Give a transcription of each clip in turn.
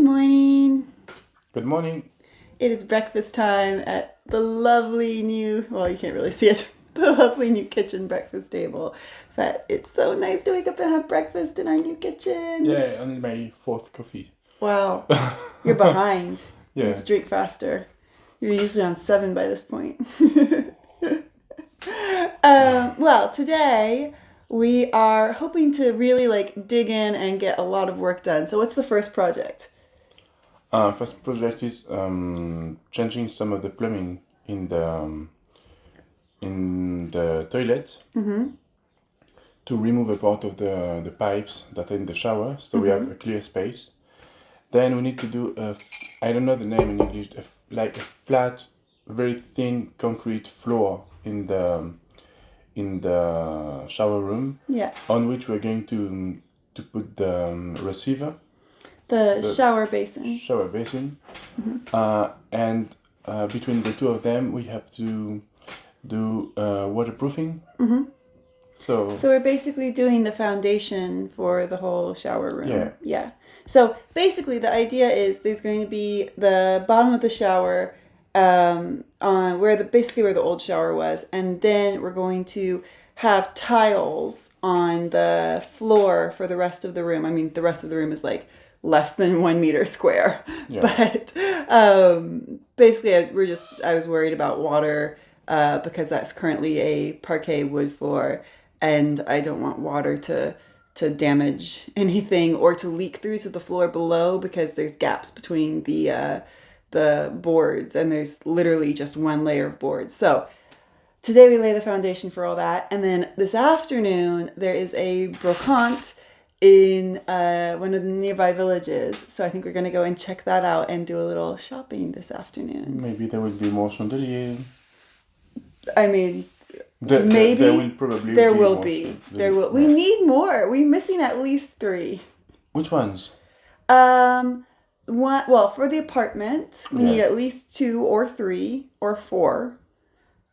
morning. Good morning. It is breakfast time at the lovely new, well, you can't really see it, the lovely new kitchen breakfast table. But it's so nice to wake up and have breakfast in our new kitchen. Yeah, only my fourth coffee. Wow, you're behind. Yeah. You need to drink faster. You're usually on 7 by this point. Well, today we are hoping to really dig in and get a lot of work done. So what's the first project? First project is changing some of the plumbing in the toilet to remove a part of the pipes that are in the shower, so we have a clear space. Then we need to do I don't know the name in English, like a flat, very thin concrete floor in the shower room. Yeah. On which we're going to put the receiver. The shower basin. Shower basin. And between the two of them, we have to do waterproofing. So we're basically doing the foundation for the whole shower room. Yeah. So basically the idea is there's going to be the bottom of the shower on where the old shower was, and then we're going to have tiles on the floor for the rest of the room. I mean, the rest of the room is like less than 1 meter square. Yeah. But basically I was worried about water because that's currently a parquet wood floor, and I don't want water to damage anything or to leak through to the floor below, because there's gaps between the boards, and there's literally just one layer of boards. So today we lay the foundation for all that, and then this afternoon there is a BROCANTE in one of the nearby villages. So I think we're going to go and check that out and do a little shopping this afternoon. maybe there will be more chandelier. I mean, Maybe there will probably there be will more be. chandelier. There will. We need more. We're missing at least 3. Which ones? Well, for the apartment, we need at least 2 or 3 or 4.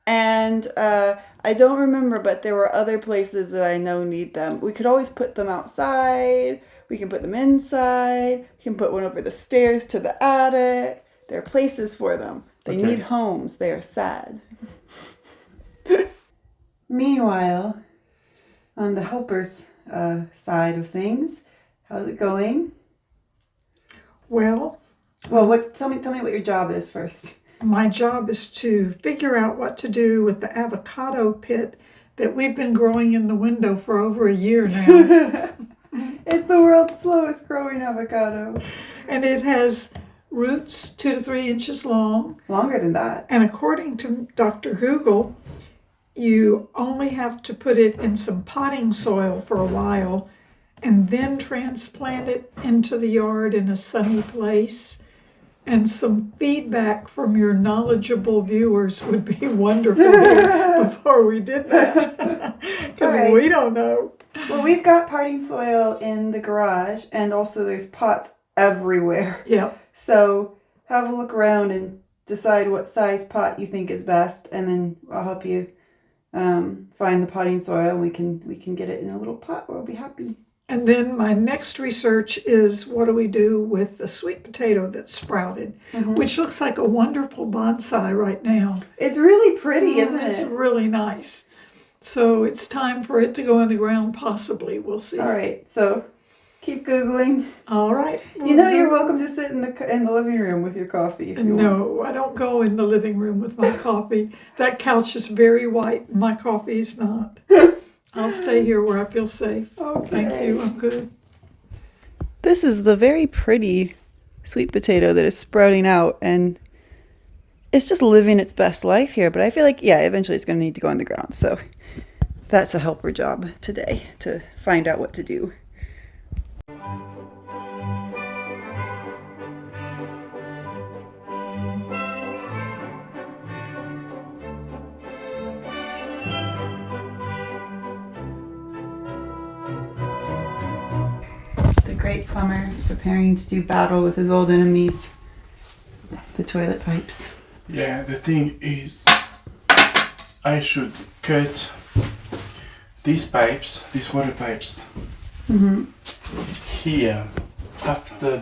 And I don't remember, but there were other places that I know need them. We could always put them outside. We can put them inside. We can put one over the stairs to the attic. There are places for them. They need homes. They are sad. Meanwhile, on the helpers side of things, how's it going? Well, Tell me what your job is first. my job is to figure out what to do with the avocado pit that we've been growing in the window for over a year now. It's the world's slowest growing avocado. And it has roots 2 to 3 inches long. Longer than that. And according to Dr. Google, you only have to put it in some potting soil for a while and then transplant it into the yard in a sunny place. And some feedback from your knowledgeable viewers would be wonderful before we did that, because we don't know. Well, we've got potting soil in the garage, and also there's pots everywhere. Yeah. So have a look around and decide what size pot you think is best, and then I'll help you find the potting soil, and we can get it in a little pot where we'll be happy. And then my next research is, what do we do with the sweet potato that's sprouted, which looks like a wonderful bonsai right now. It's really pretty, isn't it? It's really nice. So it's time for it to go in the ground, possibly. We'll see. All right, so keep Googling. All right. You know you're welcome to sit in the living room with your coffee if you want. No, I don't go in the living room with my coffee. That couch is very white, and my coffee is not. I'll stay here where I feel safe. Okay. Thank you. I'm good. This is the very pretty sweet potato that is sprouting out, and it's just living its best life here. But I feel like, eventually it's going to need to go on the ground. So that's a helper job today, to find out what to do. The great plumber preparing to do battle with his old enemies, the toilet pipes. Yeah, the thing is, I should cut these pipes, these water pipes, here after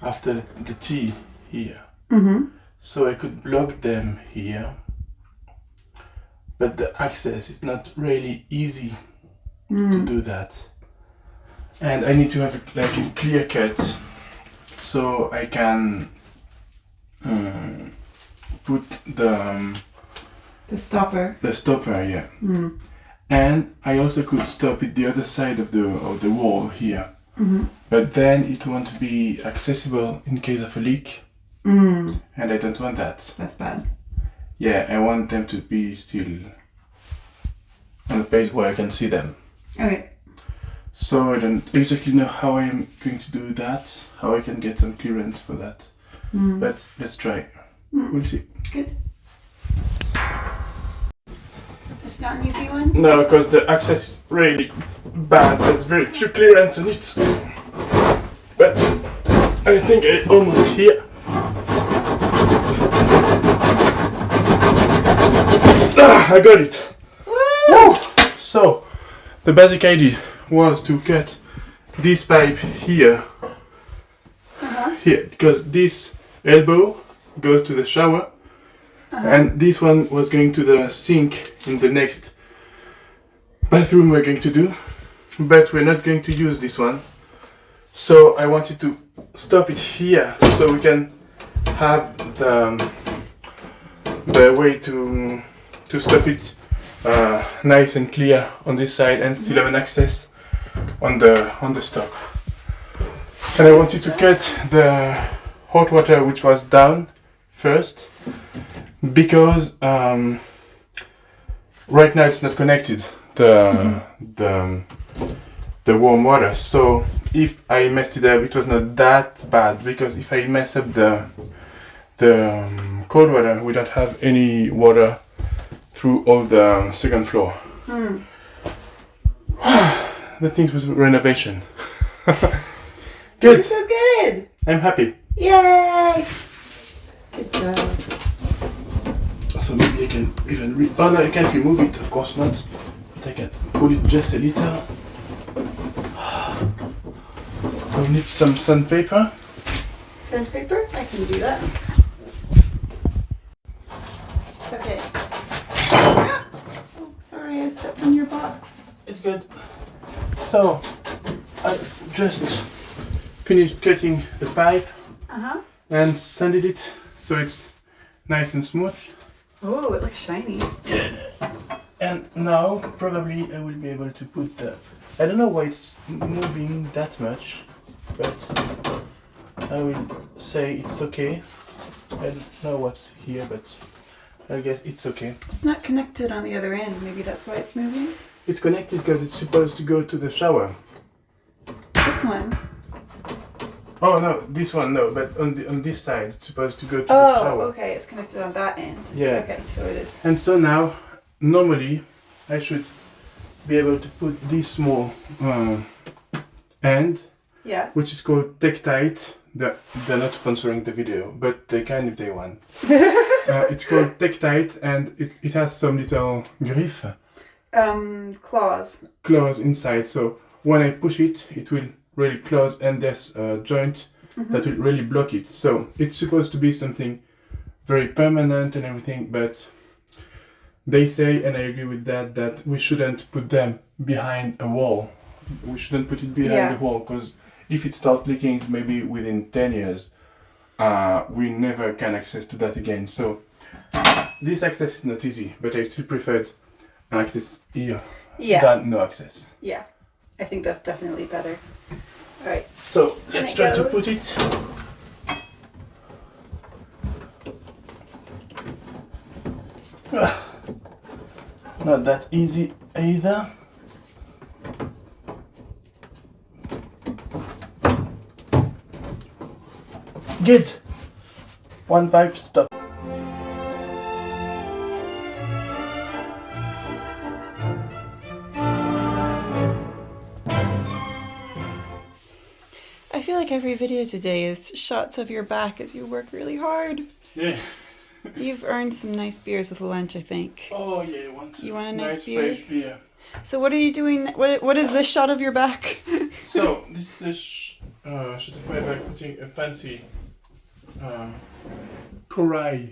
after the T here. Mm-hmm. So I could block them here. But the access is not really easy to do that. And I need to have like a clear cut so I can put the stopper. the stopper, yeah. Mm. And I also could stop it the other side of the wall here. Mm-hmm. But then it won't be accessible in case of a leak. Mm. And I don't want that. That's bad. Yeah, I want them to be still on a place where I can see them. Okay. So I don't exactly know how I'm going to do that, how I can get some clearance for that. Mm. But let's try. Mm. We'll see. Good. It's not an easy one? No, because the access is really bad. There's very few clearance on it. But I think I'm almost here. I got it. Woo! So the basic idea was to cut this pipe here, here, because this elbow goes to the shower, and this one was going to the sink in the next bathroom we're going to do, but we're not going to use this one. So I wanted to stop it here so we can have the way to stop it nice and clear on this side and still have an access on the stop. And I wanted to cut the hot water which was down first because right now it's not connected, the warm water. So if I messed it up, it was not that bad, because if I mess up the cold water, we don't have any water through all the second floor. The things with renovation. Good. You're so good. I'm happy. Yay! Good job. So maybe I can even oh no, I can't remove it, of course not. But I can pull it just a little. I'll need some sandpaper. Sandpaper? I can do that. Okay. Oh, sorry, I stepped on your box. It's good. So I just finished cutting the pipe and sanded it so it's nice and smooth. Oh, it looks shiny. Yeah. And now probably I will be able to put the, I don't know why it's moving that much, but I will say it's okay. I don't know what's here, but I guess it's okay. It's not connected on the other end. Maybe that's why it's moving. It's connected because it's supposed to go to the shower. This one. Oh no, this one no, but on this side it's supposed to go to the Oh, shower. okay, it's connected on that end. Yeah. Okay, so it is. And so now, normally, I should be able to put this small end, Yeah. which is called Tight. They're not sponsoring the video, but they can if they want. It's called Tight, and it has some little claws inside. So when I push it, it will really close, and there's a joint that will really block it. So it's supposed to be something very permanent and everything, but they say, and I agree with that, that we shouldn't put them behind a wall. We shouldn't put it behind the wall, because if it starts leaking, maybe within 10 years, we never can access to that again. So this access is not easy, but I still preferred an access here than no access. Yeah, I think that's definitely better. All right. So let's try to put it. Not that easy either. Good. One pipe stop. I feel like every video today is shots of your back as you work really hard. Yeah. You've earned some nice beers with lunch, I think. Oh yeah, you want a nice beer? Fresh beer. So what are you doing? What is this shot of your back? So this is Chateau is like putting a fancy corail.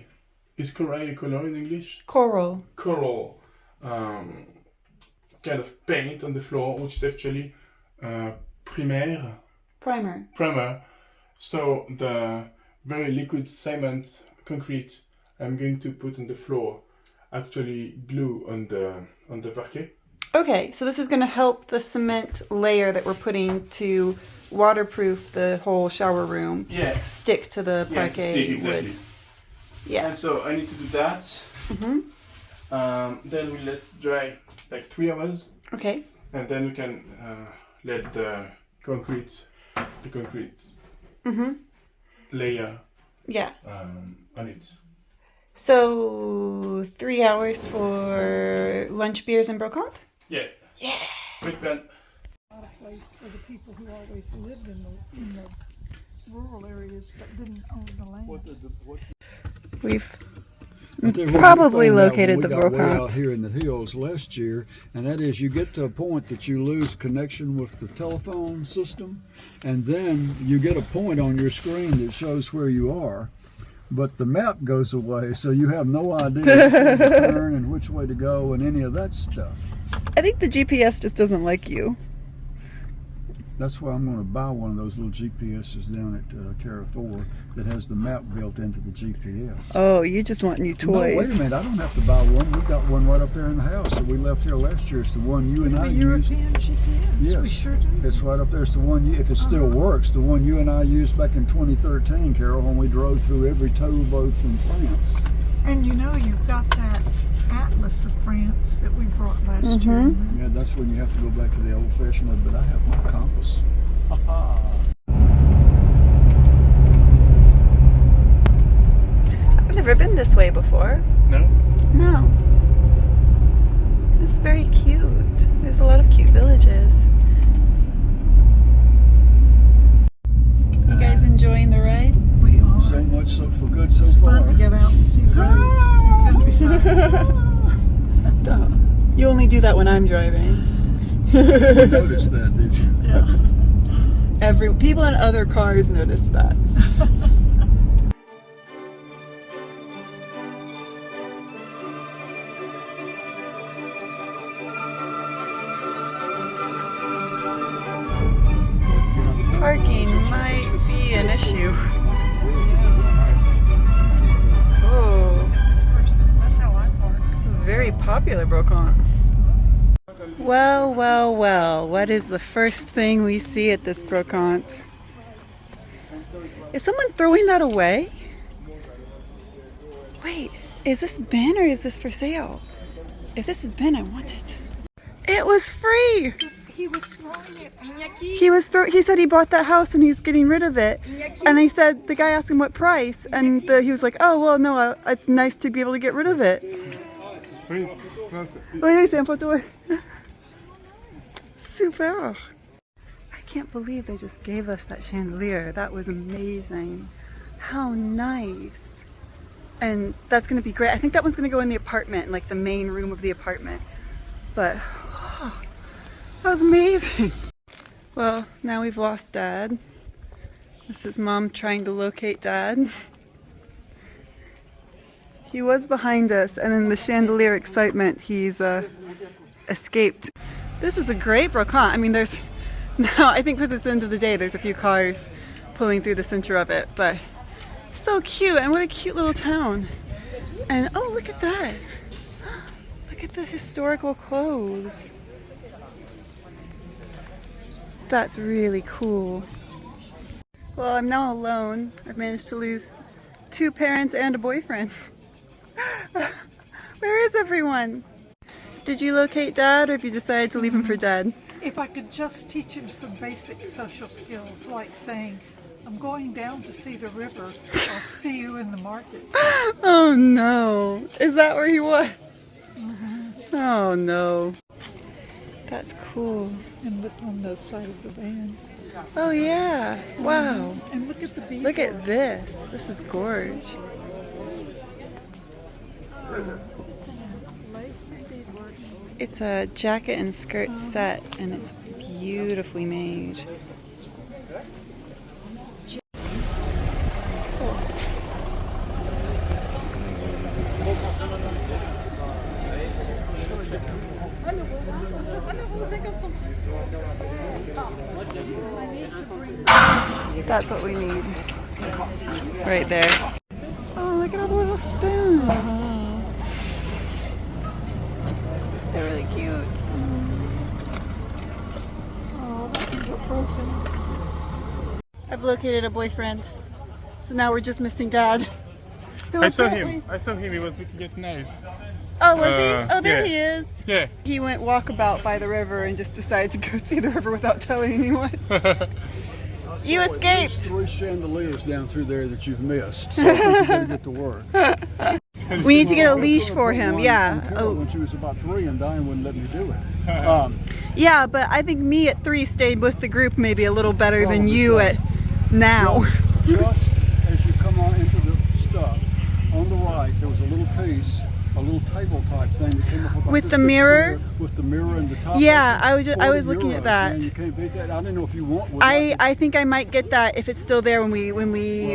Is corail a color in English? Coral. Coral kind of paint on the floor, which is actually primer. Primer. So the very liquid cement concrete I'm going to put on the floor, actually glue on the parquet. Okay, so this is going to help the cement layer that we're putting to waterproof the whole shower room. Yeah. Stick to the parquet exactly. wood. Yeah. And so I need to do that. Mm-hmm. Then we let dry like 3 hours. Okay. And then we can let the concrete Mm-hmm. layer Yeah. on it. So 3 hours for lunch, beers, and brocante? Yeah. Yeah. Great plan. Not a place for the people who always lived in the rural areas but didn't own the land. We've Probably probably located the way brocante. out here in the hills last year, and that is you get to a point that you lose connection with the telephone system, and then you get a point on your screen that shows where you are, but the map goes away, so you have no idea which way to turn and which way to go and any of that stuff. I think the GPS just doesn't like you. That's why I'm going to buy one of those little GPSs down at Cara that has the map built into the GPS. Oh, you just want new No, wait a toys. minute. I don't have to buy one. We've got one right up there in the house that we left here last year. It's the one you and I A used. European GPS. Yes, We sure do. it's right up there. It's the one, if it still works, the one you and I used back in 2013, Carol, when we drove through every towboat from France. And you know you've got that atlas of France that we brought last year. Yeah, that's when you have to go back to the old-fashioned way, but I have my compass. I've never been this way before. No? No. It's very cute. There's a lot of cute villages. You guys enjoying the ride? We are. So much so for good so It's far. fun to get out and see roads and countryside. Duh. You only do that when I'm driving. You noticed that, did you? Yeah. People in other cars notice that. Parking might be an issue. Oh, That's how I park. this is very popular, Brocante. Well, well, well, what is the first thing we see at this Brocante? Is someone throwing that away? Wait, is this bin or is this for sale? If this is bin, I want it. It was free! He was throwing it out. He said he bought that house and he's getting rid of it. And I said, the guy asked him what price, and he was like, oh, well, no, it's nice to be able to get rid of it. Oui, c'est un photo. Super. I can't believe they just gave us that chandelier. That was amazing. How nice. And that's going to be great. I think that one's going to go in the apartment, like the main room of the apartment. But that was amazing. Well, now we've lost Dad. This is Mom trying to locate Dad. He was behind us, and in the chandelier excitement, he's escaped. This is a great brocante. I mean, there's now, I think because it's the end of the day, there's a few cars pulling through the center of it, but so cute, and what a cute little town. And oh, look at that. Look at the historical clothes. That's really cool. Well, I'm now alone. I've managed to lose 2 parents and a boyfriend. Where is everyone? Did you locate Dad, or have you decided to leave him for dead? If I could just teach him some basic social skills, like saying, I'm going down to see the river. I'll see you in the market. Oh no. Is that where he was? Oh no. That's cool. And look on the side of the van. Oh yeah. Wow. And look at the beaver. Look at this. This is gorge. Lace and beadwork. It's a jacket and skirt set, and it's beautifully made. That's what we need. Right there. Oh, look at all the little spoons. They're really cute. Oh, this is broken. I've located a boyfriend. So now we're just missing Dad. I saw him. He was looking at knives. Oh, was he? Oh, there yeah. he is. Yeah. He went walkabout by the river and just decided to go see the river without telling anyone. You There's escaped. 3 chandeliers down through there that you've missed. So I think you better get to work. We need to get a leash for him. Yeah. When she was about 3 and Diane wouldn't let me do it. Yeah, but I think me at 3 stayed with the group maybe a little better than you at now. Just as you come on into the stuff, on the right, there was a little piece, a little table type thing that came up about With this the big mirror? square with the mirror and the top. Yeah, of it. I was 40 looking at euros, that. Man, you can't beat that. I didn't know if you want one. I think I might get that if it's still there when we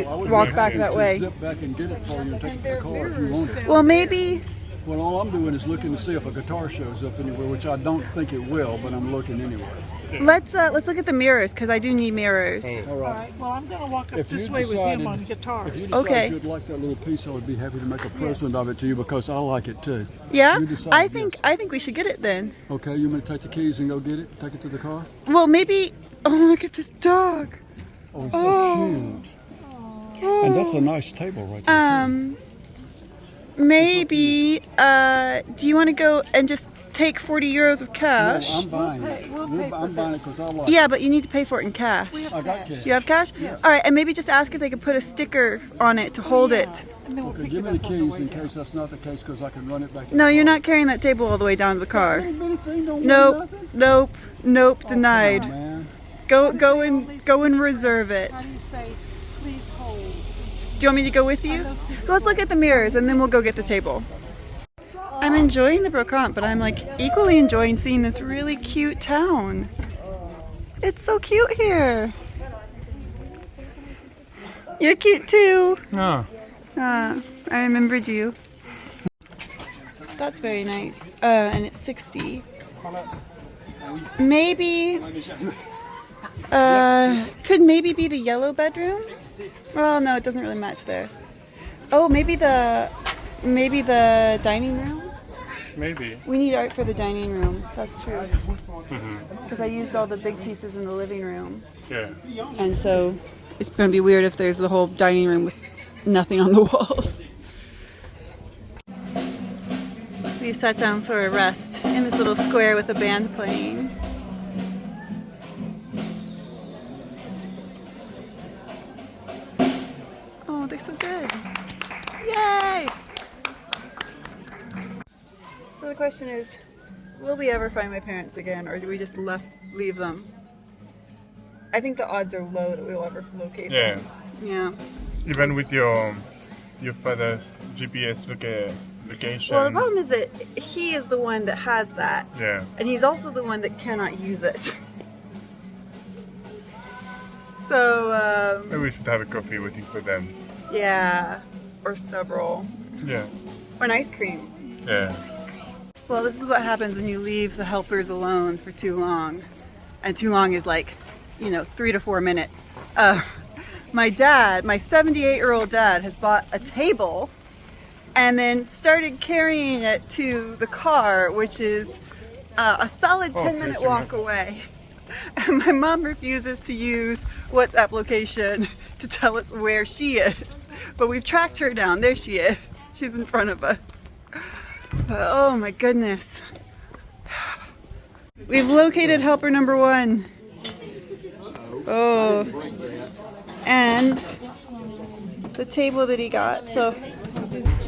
walk back that way. Zip back and get it for you and take it to the car if you want it. Well, maybe. Well, all I'm doing is looking to see if a guitar shows up anywhere, which I don't think it will, but I'm looking anyway. Let's look at the mirrors because I do need mirrors. All All right. right, well, I'm going to walk up If this you way with him decided- on guitars. If you decide Okay. you'd like that little piece, I would be happy to make a present of it to you because I like it too. Yeah, You decide, I yes. think we should get it then. Okay, you want me to take the keys and go get it? Take it to the car? Well, maybe. Oh, look at this dog. Oh, it's so cute. And that's a nice table right there. too. Maybe. Do you want to go and just take 40 euros of cash? No, I'm buying it. I'm buying it because I like it. Yeah, but you need to pay for it in cash. I got cash. You have cash? Yes. All right, and maybe just ask if they could put a sticker on it to hold it. And then we'll Okay, pick give it me up the on the keys way in down. case that's not the case because I can run it back. No, you're not carrying that table all the way down to the car. Nope. Nope, denied. Man. Go and reserve it. How do you say, please hold? Do you want me to go with you? Let's look at the mirrors and then we'll go get the table. I'm enjoying the brocante, but I'm like equally enjoying seeing this really cute town. It's so cute here. You're cute too. No. I remembered you. That's very nice. And it's 60. Maybe. Could maybe be the yellow bedroom? Well, no, it doesn't really match there. Oh, maybe the dining room? Maybe. We need art for the dining room. That's true. Because I used all the big pieces in the living room. Yeah. And so it's going to be weird if there's the whole dining room with nothing on the walls. We sat down for a rest in this little square with a band playing. Oh, they're so good. Yay! So the question is, will we ever find my parents again, or do we just leave them? I think the odds are low that we'll ever locate Yeah. them. Yeah. Even with your father's GPS location. Well, the problem is that he is the one that has that. Yeah. And he's also the one that cannot use it. So, Maybe we should have a coffee waiting for them. yeah. Or several. Yeah. Or an ice cream. Yeah. Well, this is what happens when you leave the helpers alone for too long. And too long is like, 3 to 4 minutes. My dad, my 78-year-old dad, has bought a table and then started carrying it to the car, which is a solid 10-minute please, walk away. And my mom refuses to use WhatsApp location to tell us where she is. But we've tracked her down. There she is. She's in front of us. Oh my goodness. We've located helper number 1. Oh. And the table that he got. So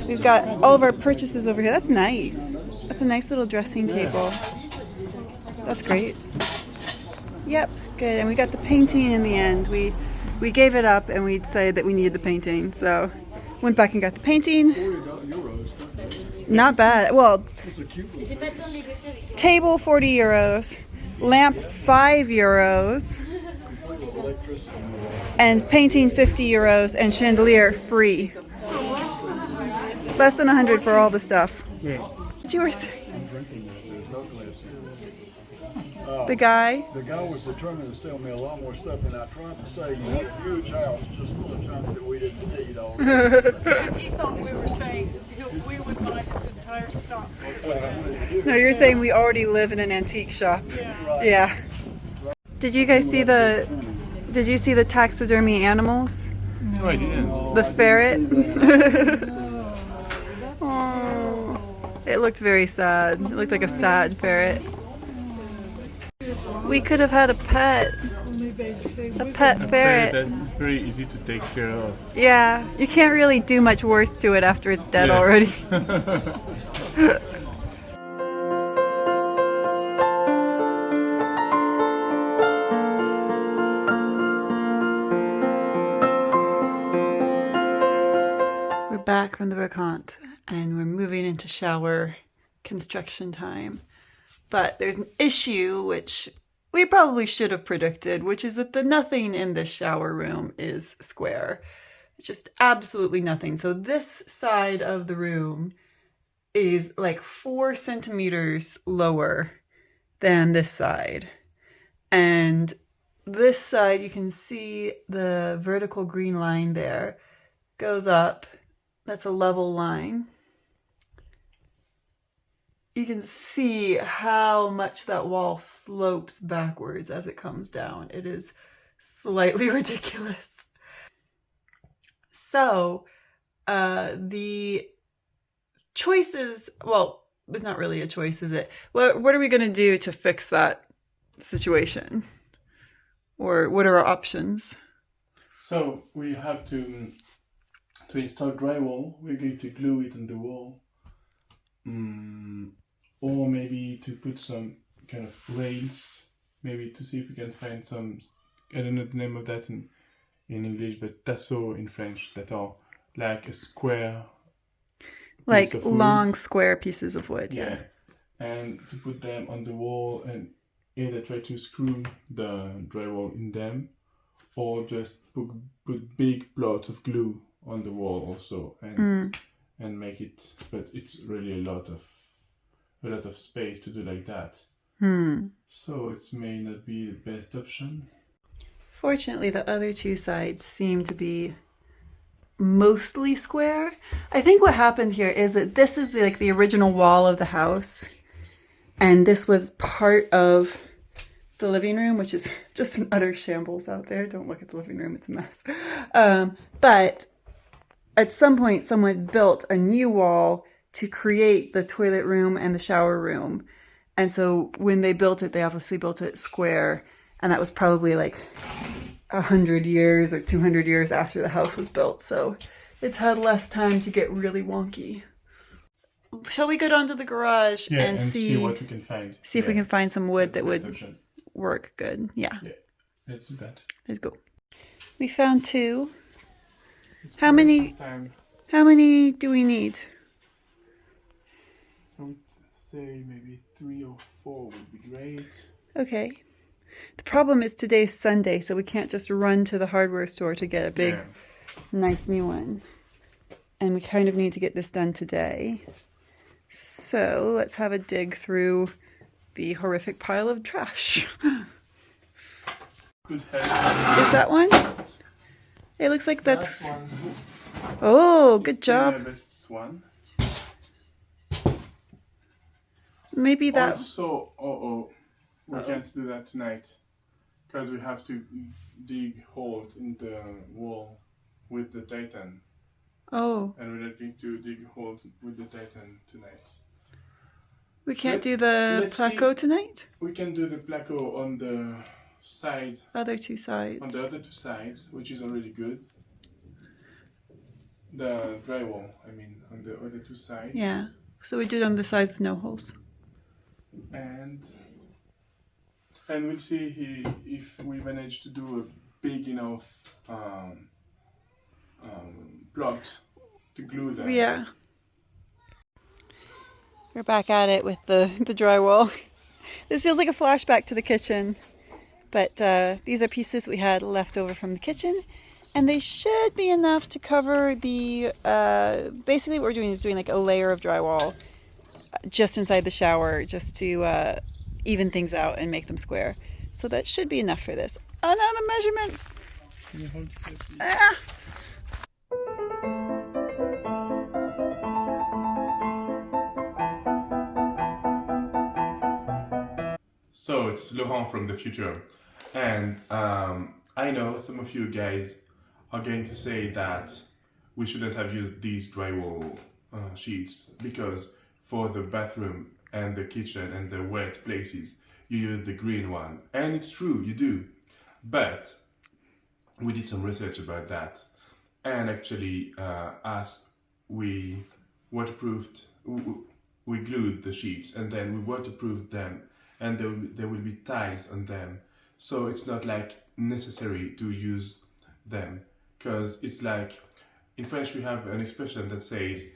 we've got all of our purchases over here. That's nice. That's a nice little dressing table. That's great. Yep, good. And we got the painting in the end. We gave it up and we decided that we needed the painting. So went back and got the painting. Not bad. Well, table 40 euros, lamp 5 euros, and painting 50 euros, and chandelier free. Less than 100 for all the stuff. Yeah. What you were saying? The guy? The guy was determined to sell me a lot more stuff, and I tried to say you had a huge house just full of junk that we didn't need already. He thought we were saying we would buy his entire stock. No, you're saying we already live in an antique shop. Yeah. Yeah. Did you guys see the taxidermy animals? No, I didn't. The ferret? Oh, it looked very sad. It looked like a sad ferret. We could have had a pet ferret. It's very easy to take care of. Yeah, you can't really do much worse to it after it's dead Yeah. already. We're back from the BROCANTE and we're moving into shower construction time. But there's an issue which we probably should have predicted, which is that nothing in this shower room is square. It's just absolutely nothing. So this side of the room is like 4 centimeters lower than this side. And this side, you can see the vertical green line there goes up. That's a level line. You can see how much that wall slopes backwards as it comes down. It is slightly ridiculous. So, the choices, well, it's not really a choice, is it? What are we going to do to fix that situation? Or what are our options? So we have to install drywall. We're going to glue it on the wall. Or maybe to put some kind of rails, maybe to see if we can find some, I don't know the name of that in English, but tasso in French, that are like a square Like piece of wood. long square pieces of wood, Yeah. And to put them on the wall and either try to screw the drywall in them or just put big blocks of glue on the wall also and make it, but it's really a lot of space to do like that. So it may not be the best option. Fortunately, the other two sides seem to be mostly square. I think what happened here is that this is the original wall of the house, and this was part of the living room, which is just an utter shambles out there. Don't look at the living room, it's a mess. But at some point, someone built a new wall to create the toilet room and the shower room. And so when they built it, they obviously built it square. And that was probably like 100 years or 200 years after the house was built. So it's had less time to get really wonky. Shall we go down to the garage and see what we can find? See if we can find some wood that would option. work good. Yeah, Let's do that. let's go. We found 2. It's How many time. do we need? I would say maybe 3 or 4 would be great. Okay. The problem is today's Sunday, so we can't just run to the hardware store to get a big, nice new one. And we kind of need to get this done today. So let's have a dig through the horrific pile of trash. Good help. Is that one? It looks like that's... One too. Oh, good job. Yeah, but it's one. Maybe that... Also, we can't do that tonight because we have to dig holes in the wall with the Titan, Oh, and we're not going to dig holes with the Titan tonight. we can't do the let's placo tonight? We can do the placo on the side, Other two sides. on the other 2 sides, which is already good. The drywall, I mean, on the other 2 sides. Yeah. So we do it on the sides with no holes. And we'll see if we manage to do a big enough plot to glue them. Yeah. We're back at it with the drywall. This feels like a flashback to the kitchen. But these are pieces we had left over from the kitchen. And they should be enough to cover the... basically what we're doing is doing like a layer of drywall just inside the shower, just to even things out and make them square. So that should be enough for this. Oh no, the measurements! Can you hold it there, please? Ah! So it's Laurent from the future, and I know some of you guys are going to say that we shouldn't have used these drywall sheets because for the bathroom and the kitchen and the wet places you use the green one, and it's true, you do, but we did some research about that, and actually as we waterproofed, we glued the sheets and then we waterproofed them, and there will be tiles on them, so it's not like necessary to use them, because it's like in French we have an expression that says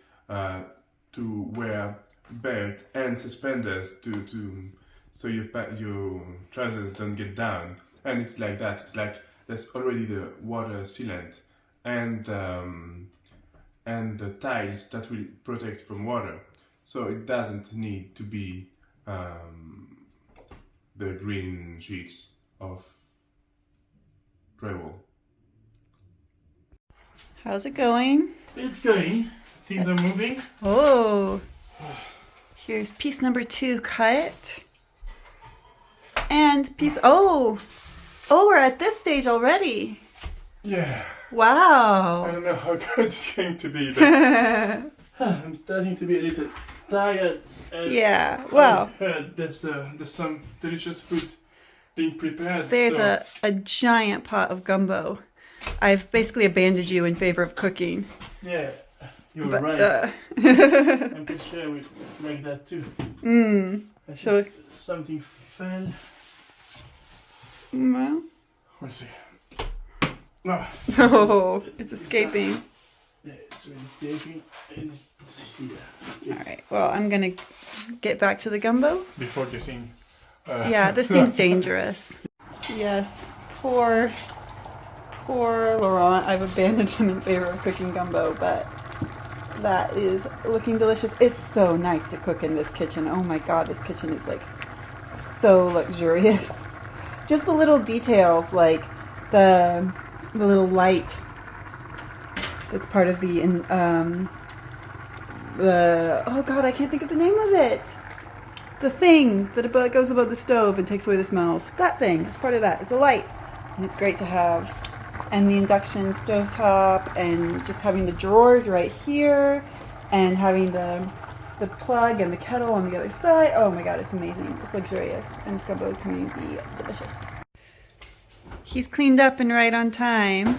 to wear belt and suspenders to so your trousers don't get down, and it's like that. It's like there's already the water sealant and the tiles that will protect from water, so it doesn't need to be the green sheets of drywall. How's it going? It's going. Things are moving. Oh, here's piece number 2 cut. And piece, oh, we're at this stage already. Yeah. I Wow. don't know how good it's going to be, but I'm starting to be a little tired. And Yeah, well, I heard there's some delicious food being prepared. there's so a giant pot of gumbo. I've basically abandoned you in favor of cooking. yeah, you're But, right. uh, I'm pretty sure we like that too. I So- think something fell. well, We'll see. Ah, oh, it's escaping. yeah, it's really escaping. And it's here. All right, well, I'm going to get back to the gumbo. Before getting. Yeah, this seems dangerous. Yes, poor Laurent. I've abandoned him in favor of cooking gumbo, but that is looking delicious. It's so nice to cook in this kitchen. Oh my god, this kitchen is like so luxurious. Just the little details, like the little light that's part of the oh god, I can't think of the name of it. The thing that goes above the stove and takes away the smells. That thing. It's part of that. It's a light. And it's great to have. And the induction stovetop, and just having the drawers right here, and having the plug and the kettle on the other side. Oh my god, it's amazing. It's luxurious. And this gumbo is going to be delicious. He's cleaned up and right on time.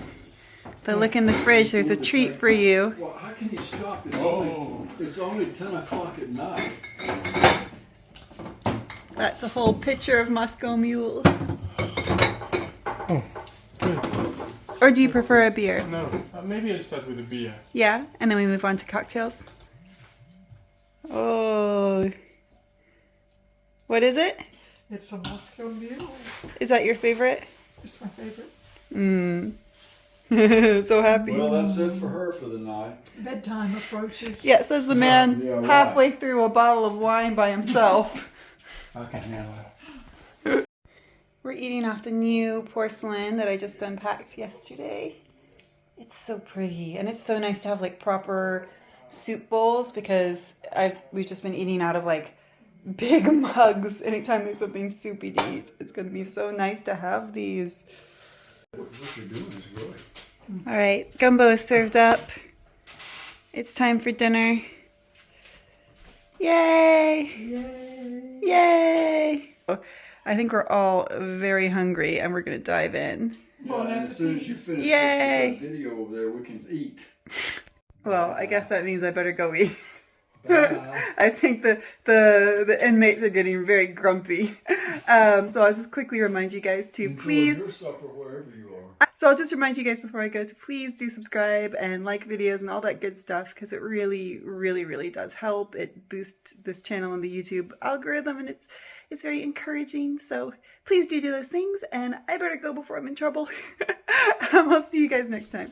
But look in the fridge. There's a treat for you. Well, how can you stop? Oh. It's only 10 o'clock at night. That's a whole pitcher of Moscow mules. Oh, good. Or do you prefer a beer? No, maybe I'll start with a beer. Yeah, and then we move on to cocktails. Oh. What is it? It's a Moscow Mule. Is that your favorite? It's my favorite. So happy. Well, that's it for her for the night. Bedtime approaches. Yeah, says the man Yeah, right. halfway through a bottle of wine by himself. I can handle it. We're eating off the new porcelain that I just unpacked yesterday. It's so pretty, and it's so nice to have like proper soup bowls, because we've just been eating out of like big mugs anytime there's something soupy to eat. It's going to be so nice to have these. What you're doing is great. All right, gumbo is served up. It's time for dinner. Yay! Yay! Yay! I think we're all very hungry, and we're going to dive in. Yeah, and as soon as you finish Yay. this video over there, we can eat. Well, I guess that means I better go eat. Bye. I think the inmates are getting very grumpy. So I'll just quickly remind you guys to Enjoy please. your supper wherever you are. So I'll just remind you guys before I go to please do subscribe and like videos and all that good stuff, because it really, really, really does help. It boosts this channel in the YouTube algorithm, and it's very encouraging. So please do those things, and I better go before I'm in trouble. I'll see you guys next time.